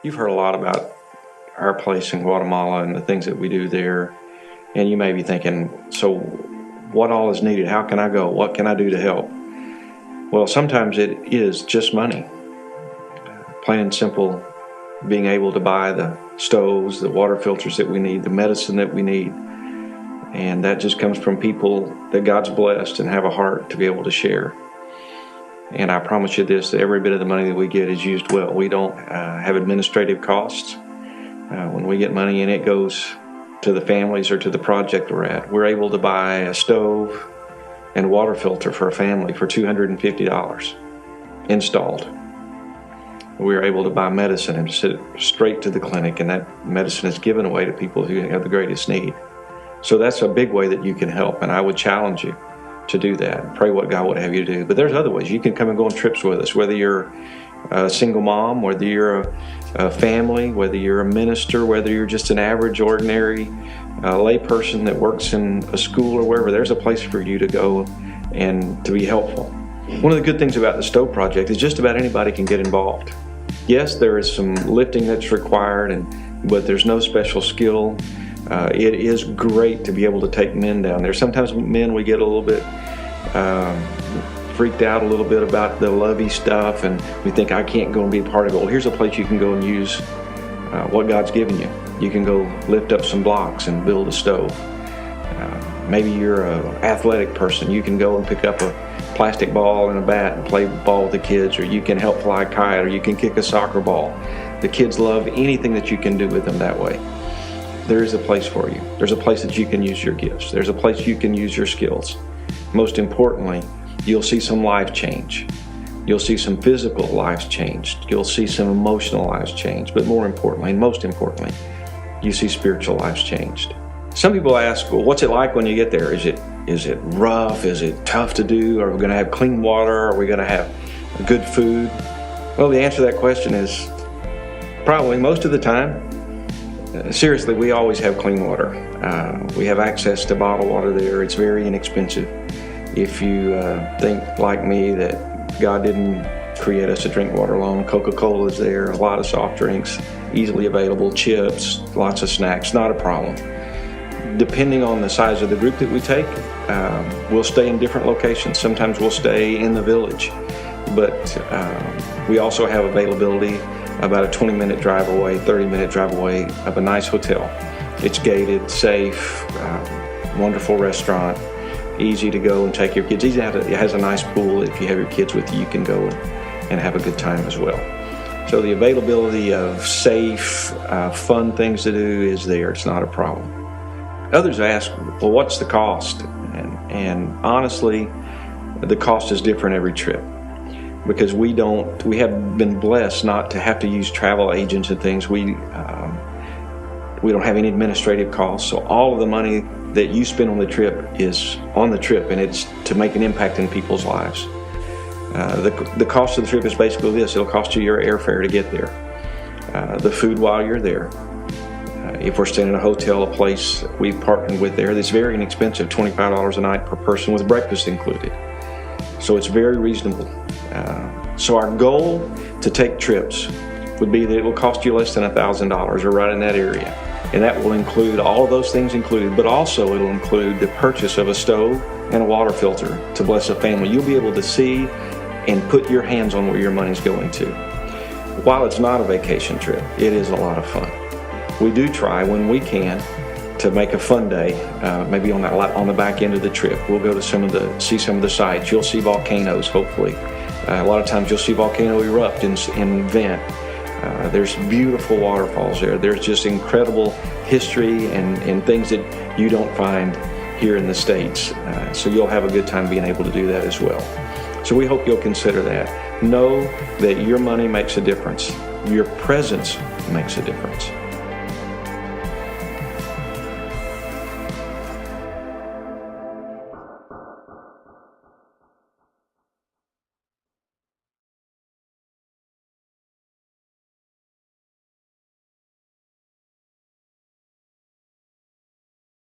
You've heard a lot about our place in Guatemala and the things that we do there, and you may be thinking, so what all is needed? How can I go? What can I do to help? Well, sometimes it is just money. Plain and simple, being able to buy the stoves, the water filters that we need, the medicine that we need. And that just comes from people that God's blessed and have a heart to be able to share. And I promise you this, that every bit of the money that we get is used well. We don't have administrative costs. When we get money in, it goes to the families or to the project we're at. We're able to buy a stove and water filter for a family for $250 installed. We're able to buy medicine and send it straight to the clinic, and that medicine is given away to people who have the greatest need. So that's a big way that you can help, and I would challenge you to do that and pray what God would have you do. But there's other ways. You can come and go on trips with us, whether you're a single mom, whether you're a family, whether you're a minister, whether you're just an average, ordinary lay person that works in a school or wherever. There's a place for you to go and to be helpful. One of the good things about the Stove Project is just about anybody can get involved. Yes, there is some lifting that's required, but there's no special skill. It is great to be able to take men down there. Sometimes men, we get a little bit freaked out a little bit about the lovey stuff, and we think, I can't go and be a part of it. Well, here's a place you can go and use what God's given you. You can go lift up some blocks and build a stove. Maybe you're an athletic person. You can go and pick up a plastic ball and a bat and play ball with the kids, or you can help fly a kite, or you can kick a soccer ball. The kids love anything that you can do with them that way. There is a place for you. There's a place that you can use your gifts. There's a place you can use your skills. Most importantly, you'll see some life change. You'll see some physical lives changed. You'll see some emotional lives changed. But more importantly, and most importantly, you see spiritual lives changed. Some people ask, well, what's it like when you get there? Is it rough? Is it tough to do? Are we going to have clean water? Are we going to have good food? Well, the answer to that question is probably most of the time. Seriously, we always have clean water. We have access to bottled water there. It's very inexpensive. If you think like me that God didn't create us to drink water alone, Coca-Cola is there, a lot of soft drinks, easily available, chips, lots of snacks, not a problem. Depending on the size of the group that we take, we'll stay in different locations. Sometimes we'll stay in the village, but we also have availability about a 20-minute drive away, 30-minute drive away of a nice hotel. It's gated, safe, wonderful restaurant, easy to go and take your kids. It has a nice pool. If you have your kids with you, you can go and have a good time as well. So the availability of safe, fun things to do is there. It's not a problem. Others ask, well, what's the cost? And honestly, the cost is different every trip, because we have been blessed not to have to use travel agents and things. We don't have any administrative costs, so all of the money that you spend on the trip is on the trip, and it's to make an impact in people's lives. The cost of the trip is basically this: it'll cost you your airfare to get there, the food while you're there. If we're staying in a hotel, a place we've partnered with there, that's very inexpensive, $25 a night per person with breakfast included. So it's very reasonable. So our goal to take trips would be that it will cost you less than $1,000 or right in that area. And that will include all of those things included, but also it'll include the purchase of a stove and a water filter to bless a family. You'll be able to see and put your hands on where your money's going to. While it's not a vacation trip, it is a lot of fun. We do try when we can to make a fun day, maybe on the back end of the trip. We'll go to see some of the sites. You'll see volcanoes, hopefully. A lot of times you'll see volcano erupt and vent. There's beautiful waterfalls there. There's just incredible history and things that you don't find here in the States. So you'll have a good time being able to do that as well. So we hope you'll consider that. Know that your money makes a difference. Your presence makes a difference.